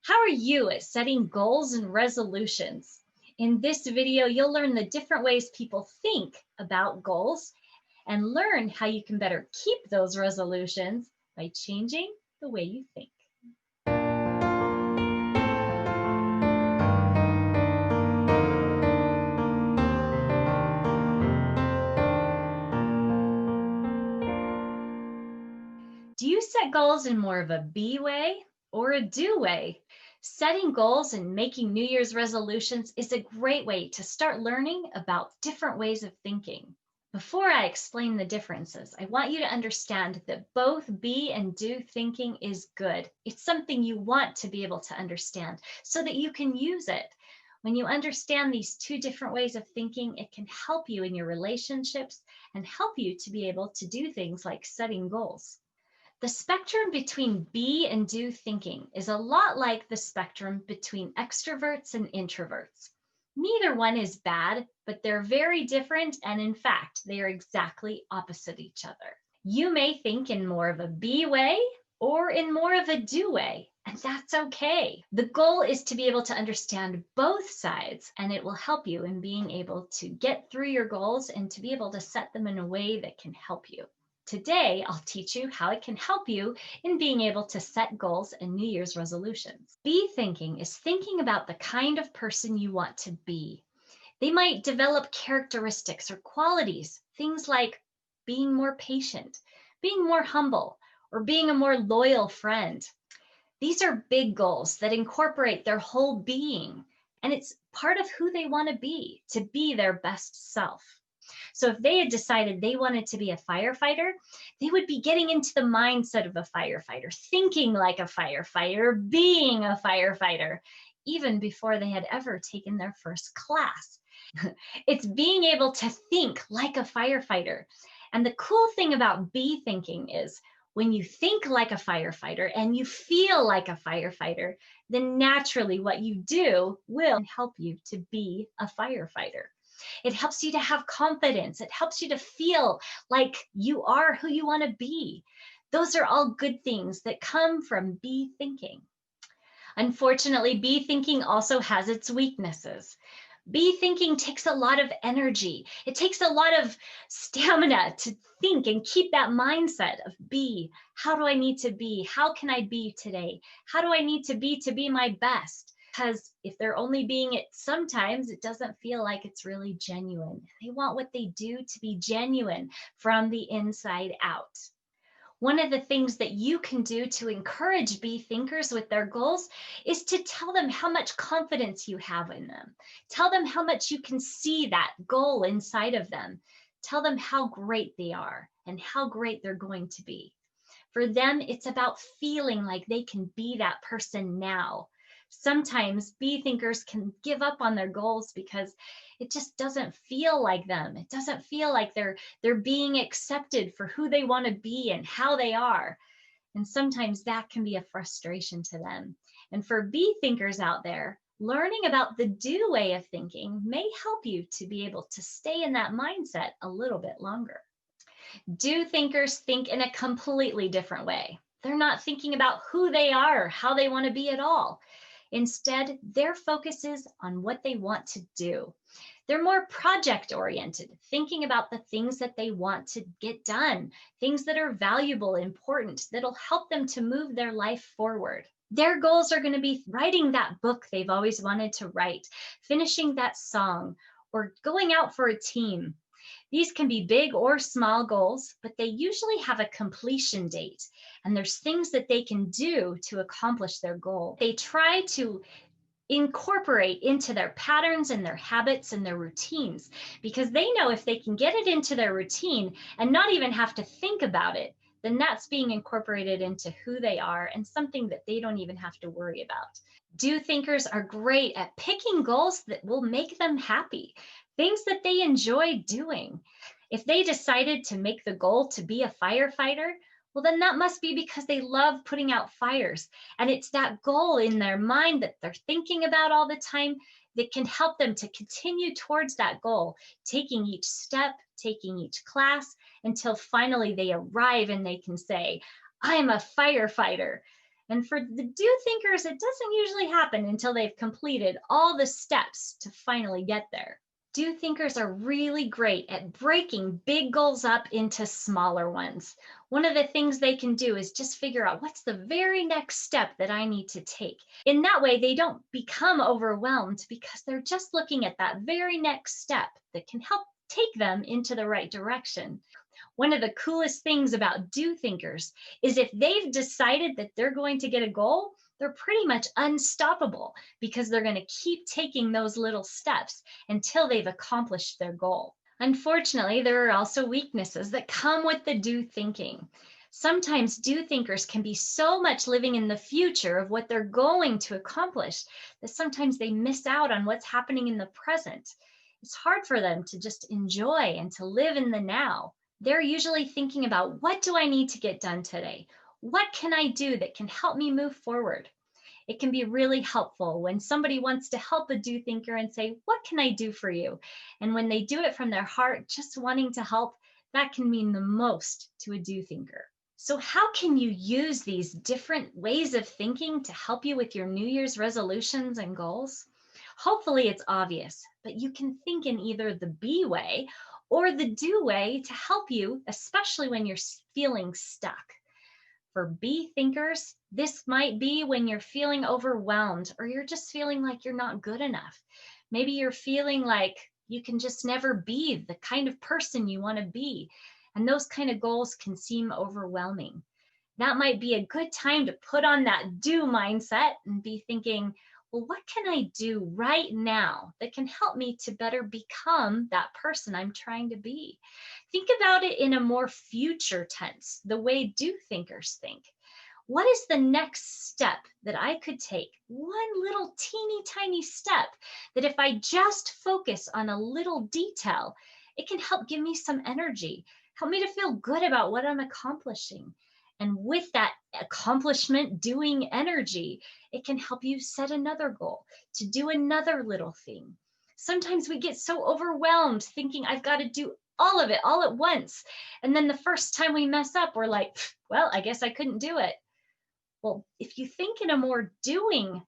How are you at setting goals and resolutions? In this video, you'll learn the different ways people think about goals and learn how you can better keep those resolutions by changing the way you think. Do you set goals in more of a be way or a do way? Setting goals and making New Year's resolutions is a great way to start learning about different ways of thinking. Before I explain the differences, I want you to understand that both be and do thinking is good. It's something you want to be able to understand so that you can use it. When you understand these two different ways of thinking, it can help you in your relationships and help you to be able to do things like setting goals. The spectrum between be and do thinking is a lot like the spectrum between extroverts and introverts. Neither one is bad, but they're very different, and in fact, they are exactly opposite each other. You may think in more of a be way or in more of a do way, and that's okay. The goal is to be able to understand both sides, and it will help you in being able to get through your goals and to be able to set them in a way that can help you. Today, I'll teach you how it can help you in being able to set goals and New Year's resolutions. Be thinking is thinking about the kind of person you want to be. They might develop characteristics or qualities, things like being more patient, being more humble, or being a more loyal friend. These are big goals that incorporate their whole being, and it's part of who they want to be their best self. So if they had decided they wanted to be a firefighter, they would be getting into the mindset of a firefighter, thinking like a firefighter, being a firefighter, even before they had ever taken their first class. It's being able to think like a firefighter. And the cool thing about be thinking is when you think like a firefighter and you feel like a firefighter, then naturally what you do will help you to be a firefighter. It helps you to have confidence. It helps you to feel like you are who you want to be. Those are all good things that come from be thinking. Unfortunately, be thinking also has its weaknesses. Be thinking takes a lot of energy. It takes a lot of stamina to think and keep that mindset of be. How do I need to be? How can I be today? How do I need to be my best? Because if they're only being it sometimes, it doesn't feel like it's really genuine. They want what they do to be genuine from the inside out. One of the things that you can do to encourage be thinkers with their goals is to tell them how much confidence you have in them. Tell them how much you can see that goal inside of them. Tell them how great they are and how great they're going to be. For them, it's about feeling like they can be that person now. Sometimes be thinkers can give up on their goals because it just doesn't feel like them. It doesn't feel like they're being accepted for who they want to be and how they are. And sometimes that can be a frustration to them. And for be thinkers out there, learning about the do way of thinking may help you to be able to stay in that mindset a little bit longer. Do thinkers think in a completely different way. They're not thinking about who they are or how they want to be at all. Instead, their focus is on what they want to do. They're more project-oriented, thinking about the things that they want to get done, things that are valuable, important, that'll help them to move their life forward. Their goals are going to be writing that book they've always wanted to write, finishing that song, or going out for a team. These can be big or small goals, but they usually have a completion date, and there's things that they can do to accomplish their goal. They try to incorporate into their patterns and their habits and their routines because they know if they can get it into their routine and not even have to think about it, then that's being incorporated into who they are and something that they don't even have to worry about. Do thinkers are great at picking goals that will make them happy, things that they enjoy doing. If they decided to make the goal to be a firefighter, well, then that must be because they love putting out fires. And it's that goal in their mind that they're thinking about all the time that can help them to continue towards that goal, taking each step, taking each class, until finally they arrive and they can say, I'm a firefighter. And for the do thinkers, it doesn't usually happen until they've completed all the steps to finally get there. Do thinkers are really great at breaking big goals up into smaller ones. One of the things they can do is just figure out what's the very next step that I need to take. In that way, they don't become overwhelmed because they're just looking at that very next step that can help take them into the right direction. One of the coolest things about do thinkers is if they've decided that they're going to get a goal, they're pretty much unstoppable because they're going to keep taking those little steps until they've accomplished their goal. Unfortunately, there are also weaknesses that come with the do thinking. Sometimes do thinkers can be so much living in the future of what they're going to accomplish that sometimes they miss out on what's happening in the present. It's hard for them to just enjoy and to live in the now. They're usually thinking about, what do I need to get done today? What can I do that can help me move forward? It can be really helpful when somebody wants to help a do thinker and say, what can I do for you? And when they do it from their heart, just wanting to help, that can mean the most to a do thinker. So how can you use these different ways of thinking to help you with your New Year's resolutions and goals? Hopefully it's obvious, but you can think in either the be way or the do way to help you, especially when you're feeling stuck. For be thinkers, this might be when you're feeling overwhelmed or you're just feeling like you're not good enough. Maybe you're feeling like you can just never be the kind of person you want to be. And those kind of goals can seem overwhelming. That might be a good time to put on that do mindset and be thinking, well, what can I do right now that can help me to better become that person I'm trying to be? Think about it in a more future tense, the way do thinkers think. What is the next step that I could take? One little teeny tiny step that if I just focus on a little detail, it can help give me some energy, help me to feel good about what I'm accomplishing. And with that accomplishment doing energy, it can help you set another goal to do another little thing. Sometimes we get so overwhelmed thinking I've got to do all of it all at once. And then the first time we mess up, we're like, well, I guess I couldn't do it. Well, if you think in a more doing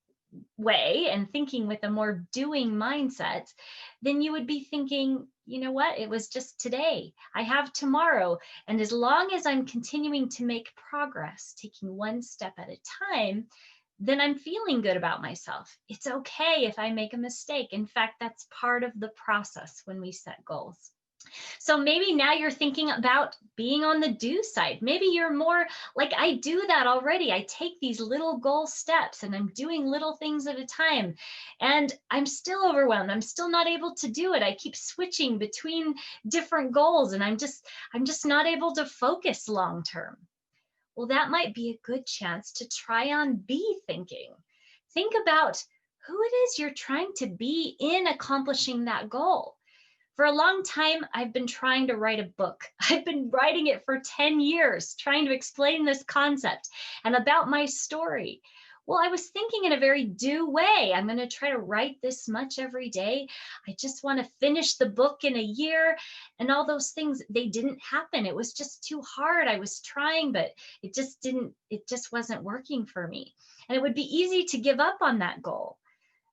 way and thinking with a more doing mindset, then you would be thinking, you know what, it was just today. I have tomorrow. And as long as I'm continuing to make progress, taking one step at a time, then I'm feeling good about myself. It's okay if I make a mistake. In fact, that's part of the process when we set goals. So maybe now you're thinking about being on the do side. Maybe you're more like, I do that already. I take these little goal steps and I'm doing little things at a time. And I'm still overwhelmed. I'm still not able to do it. I keep switching between different goals and I'm just not able to focus long term. Well, that might be a good chance to try on be thinking. Think about who it is you're trying to be in accomplishing that goal. For a long time, I've been trying to write a book. I've been writing it for 10 years, trying to explain this concept and about my story. Well, I was thinking in a very do way. I'm going to try to write this much every day. I just want to finish the book in a year. And all those things, they didn't happen. It was just too hard. I was trying, but it just wasn't working for me. And it would be easy to give up on that goal,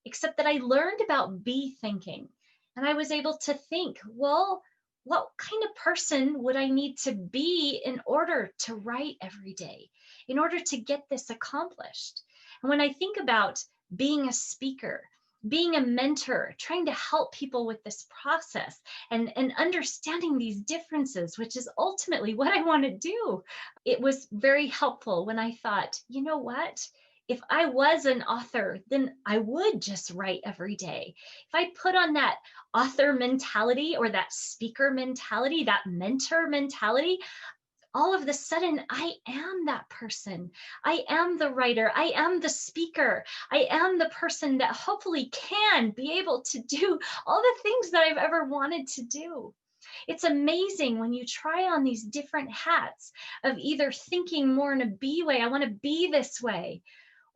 except that I learned about be thinking. And I was able to think, well, what kind of person would I need to be in order to write every day, in order to get this accomplished? And when I think about being a speaker, being a mentor, trying to help people with this process and understanding these differences, which is ultimately what I want to do, it was very helpful when I thought, you know what? If I was an author, then I would just write every day. If I put on that author mentality or that speaker mentality, that mentor mentality, all of a sudden, I am that person. I am the writer. I am the speaker. I am the person that hopefully can be able to do all the things that I've ever wanted to do. It's amazing when you try on these different hats of either thinking more in a be way, I want to be this way,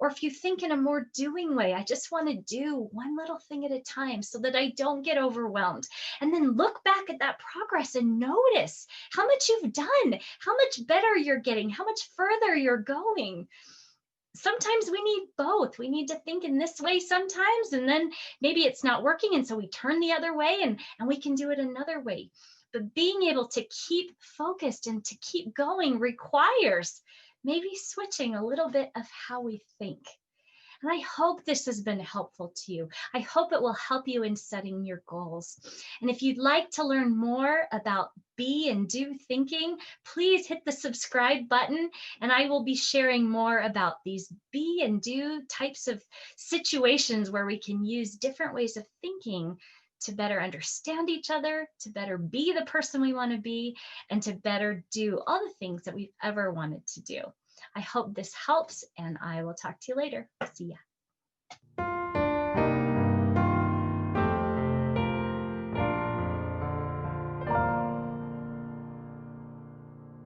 or if you think in a more doing way, I just want to do one little thing at a time so that I don't get overwhelmed. And then look back at that progress and notice how much you've done, how much better you're getting, how much further you're going. sometimes we need both. We need to think in this way sometimes, and then maybe it's not working. And so we turn the other way, and we can do it another way. But being able to keep focused and to keep going requires maybe switching a little bit of how we think. And I hope this has been helpful to you. I hope it will help you in setting your goals. And if you'd like to learn more about be and do thinking, please hit the subscribe button, and I will be sharing more about these be and do types of situations where we can use different ways of thinking to better understand each other, to better be the person we want to be, and to better do all the things that we've ever wanted to do. I hope this helps, and I will talk to you later. See ya.